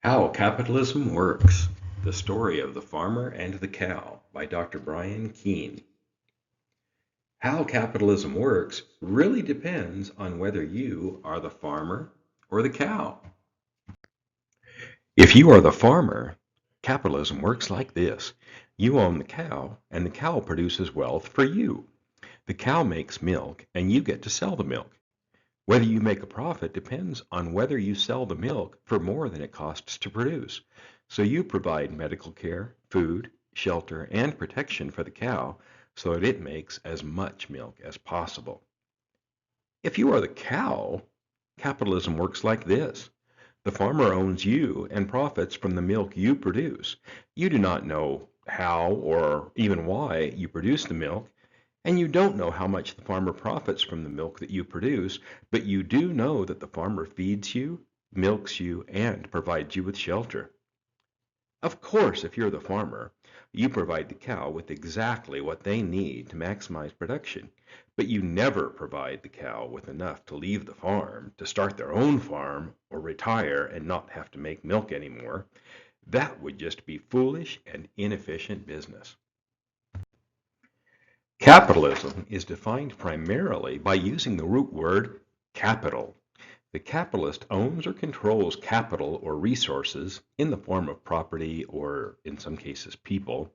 How Capitalism Works: The Story of the Farmer and the Cow by Dr. Brian Keene. How capitalism works really depends on whether you are the farmer or the cow. If you are the farmer, capitalism works like this. You own the cow, and the cow produces wealth for you. The cow makes milk, and you get to sell the milk. Whether you make a profit depends on whether you sell the milk for more than it costs to produce. So you provide medical care, food, shelter, and protection for the cow so that it makes as much milk as possible. If you are the cow, capitalism works like this. The farmer owns you and profits from the milk you produce. You do not know how or even why you produce the milk, and you don't know how much the farmer profits from the milk that you produce, but you do know that the farmer feeds you, milks you, and provides you with shelter. Of course, if you're the farmer, you provide the cow with exactly what they need to maximize production, but you never provide the cow with enough to leave the farm, to start their own farm, or retire and not have to make milk anymore. That would just be foolish and inefficient business. Capitalism is defined primarily by using the root word capital. The capitalist owns or controls capital or resources in the form of property or, in some cases, people,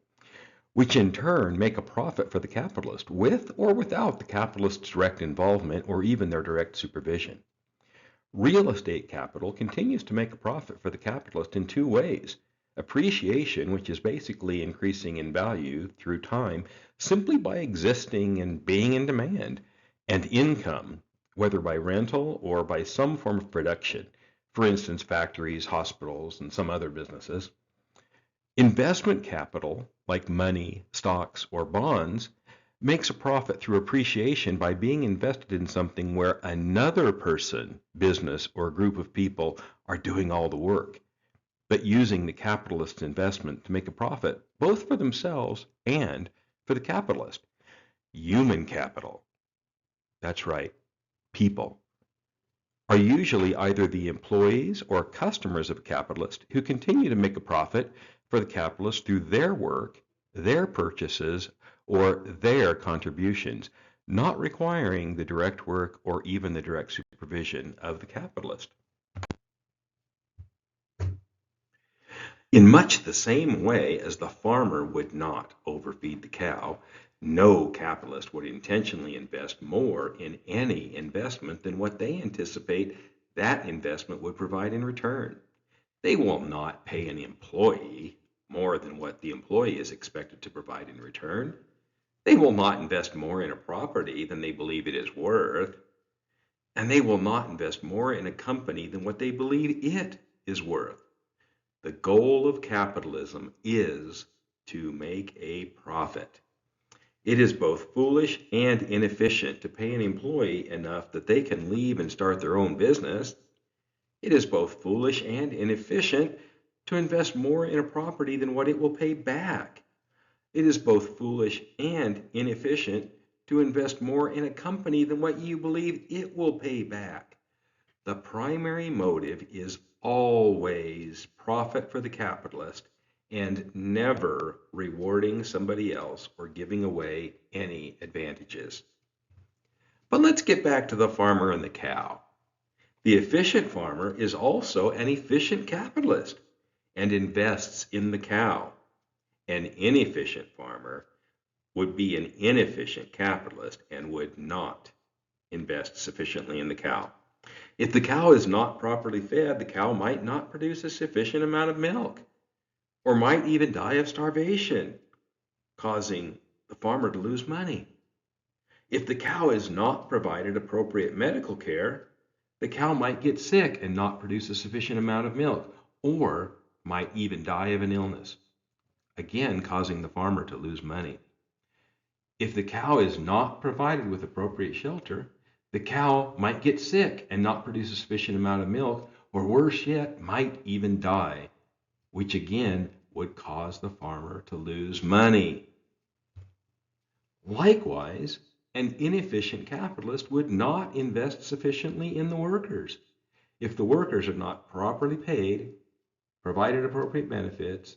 which in turn make a profit for the capitalist with or without the capitalist's direct involvement or even their direct supervision. Real estate capital continues to make a profit for the capitalist in two ways. Appreciation, which is basically increasing in value through time simply by existing and being in demand, and income, whether by rental or by some form of production, for instance, factories, hospitals, and some other businesses. Investment capital, like money, stocks, or bonds, makes a profit through appreciation by being invested in something where another person, business, or group of people are doing all the work, but using the capitalist's investment to make a profit, both for themselves and for the capitalist. Human capital, that's right, people, are usually either the employees or customers of a capitalist who continue to make a profit for the capitalist through their work, their purchases, or their contributions, not requiring the direct work or even the direct supervision of the capitalist. In much the same way as the farmer would not overfeed the cow, no capitalist would intentionally invest more in any investment than what they anticipate that investment would provide in return. They will not pay an employee more than what the employee is expected to provide in return. They will not invest more in a property than they believe it is worth. And they will not invest more in a company than what they believe it is worth. The goal of capitalism is to make a profit. It is both foolish and inefficient to pay an employee enough that they can leave and start their own business. It is both foolish and inefficient to invest more in a property than what it will pay back. It is both foolish and inefficient to invest more in a company than what you believe it will pay back. The primary motive is always profit for the capitalist and never rewarding somebody else or giving away any advantages. But let's get back to the farmer and the cow. The efficient farmer is also an efficient capitalist and invests in the cow. An inefficient farmer would be an inefficient capitalist and would not invest sufficiently in the cow. If the cow is not properly fed, the cow might not produce a sufficient amount of milk, or might even die of starvation, causing the farmer to lose money. If the cow is not provided appropriate medical care, the cow might get sick and not produce a sufficient amount of milk, or might even die of an illness, again causing the farmer to lose money. If the cow is not provided with appropriate shelter, the cow might get sick and not produce a sufficient amount of milk, or worse yet, might even die, which again would cause the farmer to lose money. Likewise, an inefficient capitalist would not invest sufficiently in the workers. If the workers are not properly paid, provided appropriate benefits,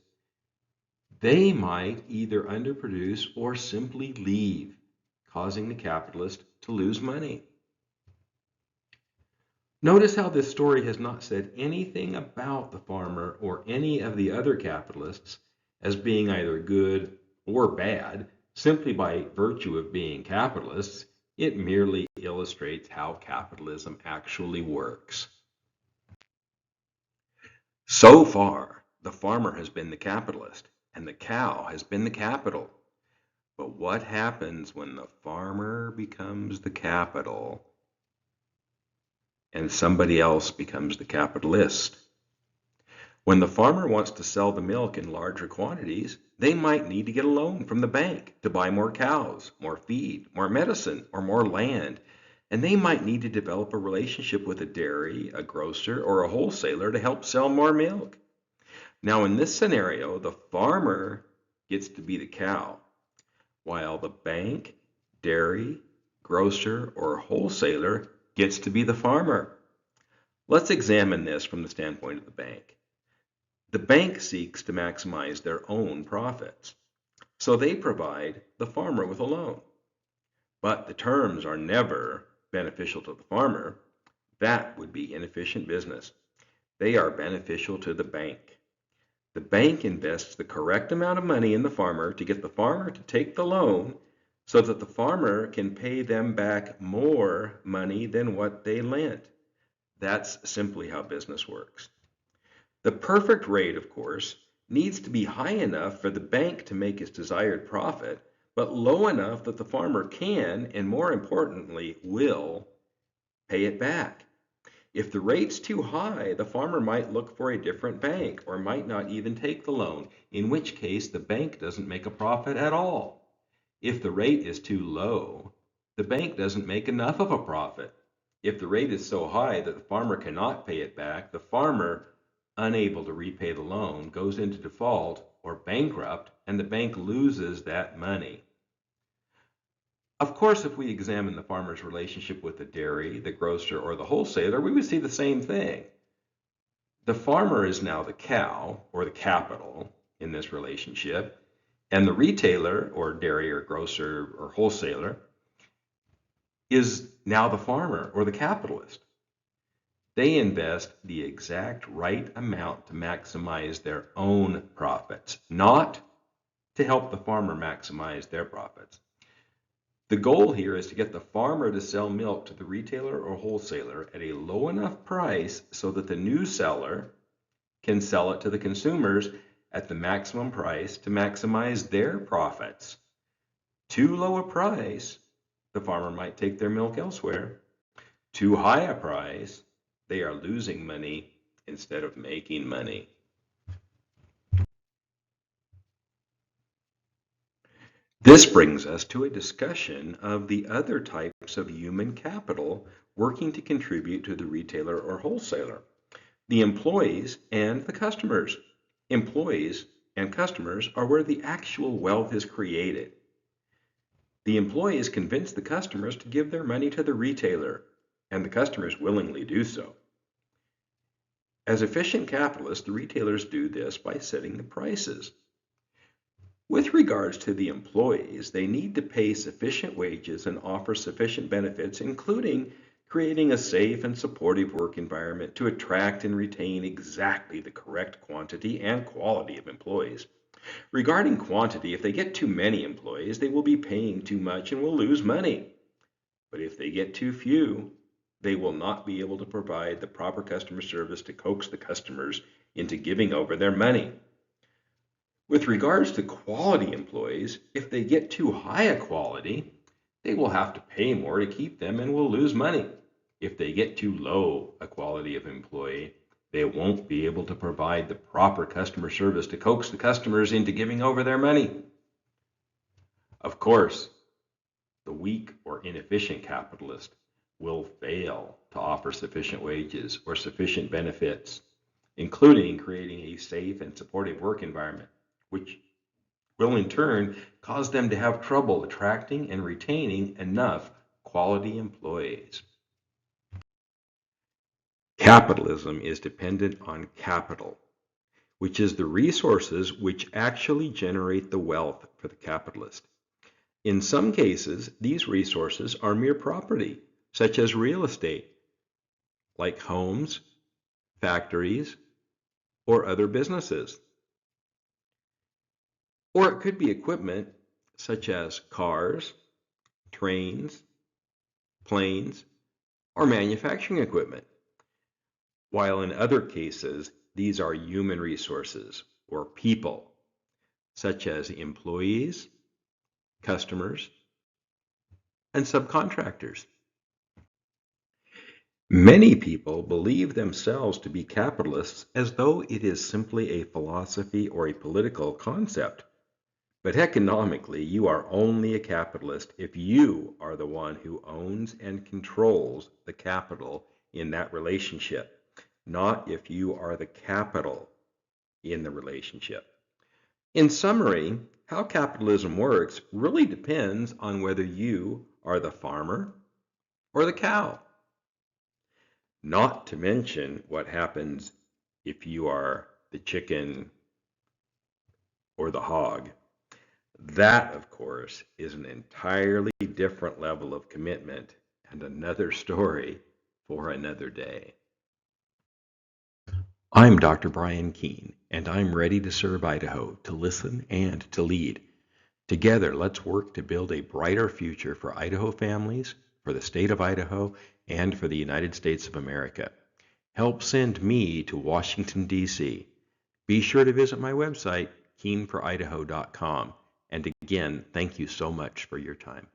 they might either underproduce or simply leave, causing the capitalist to lose money. Notice how this story has not said anything about the farmer or any of the other capitalists as being either good or bad simply by virtue of being capitalists. It merely illustrates how capitalism actually works. So far, the farmer has been the capitalist and the cow has been the capital. But what happens when the farmer becomes the capital and somebody else becomes the capitalist? When the farmer wants to sell the milk in larger quantities, they might need to get a loan from the bank to buy more cows, more feed, more medicine, or more land. And they might need to develop a relationship with a dairy, a grocer, or a wholesaler to help sell more milk. Now, in this scenario, the farmer gets to be the cow, while the bank, dairy, grocer, or wholesaler gets to be the farmer. Let's examine this from the standpoint of the bank. The bank seeks to maximize their own profits, so they provide the farmer with a loan. But the terms are never beneficial to the farmer. That would be inefficient business. They are beneficial to the bank. The bank invests the correct amount of money in the farmer to get the farmer to take the loan so that the farmer can pay them back more money than what they lent. That's simply how business works. The perfect rate, of course, needs to be high enough for the bank to make its desired profit, but low enough that the farmer can, and more importantly, will, pay it back. If the rate's too high, the farmer might look for a different bank or might not even take the loan, in which case the bank doesn't make a profit at all. If the rate is too low, the bank doesn't make enough of a profit. If the rate is so high that the farmer cannot pay it back, the farmer, unable to repay the loan, goes into default or bankrupt, and the bank loses that money. Of course, if we examine the farmer's relationship with the dairy, the grocer, or the wholesaler, we would see the same thing. The farmer is now the cow, or the capital, in this relationship, and the retailer, or dairy, or grocer, or wholesaler, is now the farmer, or the capitalist. They invest the exact right amount to maximize their own profits, not to help the farmer maximize their profits. The goal here is to get the farmer to sell milk to the retailer or wholesaler at a low enough price so that the new seller can sell it to the consumers at the maximum price to maximize their profits. Too low a price, the farmer might take their milk elsewhere. Too high a price, they are losing money instead of making money. This brings us to a discussion of the other types of human capital working to contribute to the retailer or wholesaler, the employees and the customers. Employees and customers are where the actual wealth is created. The employees convince the customers to give their money to the retailer, and the customers willingly do so. As efficient capitalists, the retailers do this by setting the prices. With regards to the employees, they need to pay sufficient wages and offer sufficient benefits, including creating a safe and supportive work environment to attract and retain exactly the correct quantity and quality of employees. Regarding quantity, if they get too many employees, they will be paying too much and will lose money. But if they get too few, they will not be able to provide the proper customer service to coax the customers into giving over their money. With regards to quality employees, if they get too high a quality, they will have to pay more to keep them and will lose money. If they get too low a quality of employee, they won't be able to provide the proper customer service to coax the customers into giving over their money. Of course, the weak or inefficient capitalist will fail to offer sufficient wages or sufficient benefits, including creating a safe and supportive work environment, which will in turn cause them to have trouble attracting and retaining enough quality employees. Capitalism is dependent on capital. which is the resources which actually generate the wealth for the capitalist. In some cases, these resources are mere property, such as real estate, like homes, factories, or other businesses. Or it could be equipment such as cars, trains, planes, or manufacturing equipment. While in other cases, these are human resources or people, such as employees, customers, and subcontractors. Many people believe themselves to be capitalists as though it is simply a philosophy or a political concept. But economically, you are only a capitalist if you are the one who owns and controls the capital in that relationship, not if you are the capital in the relationship. In summary, how capitalism works really depends on whether you are the farmer or the cow. Not to mention what happens if you are the chicken or the hog. That, of course, is an entirely different level of commitment and another story for another day. I'm Dr. Brian Keene, and I'm ready to serve Idaho, to listen and to lead. Together, let's work to build a brighter future for Idaho families, for the state of Idaho, and for the United States of America. Help send me to Washington, D.C. Be sure to visit my website, KeeneForIdaho.com. And again, thank you so much for your time.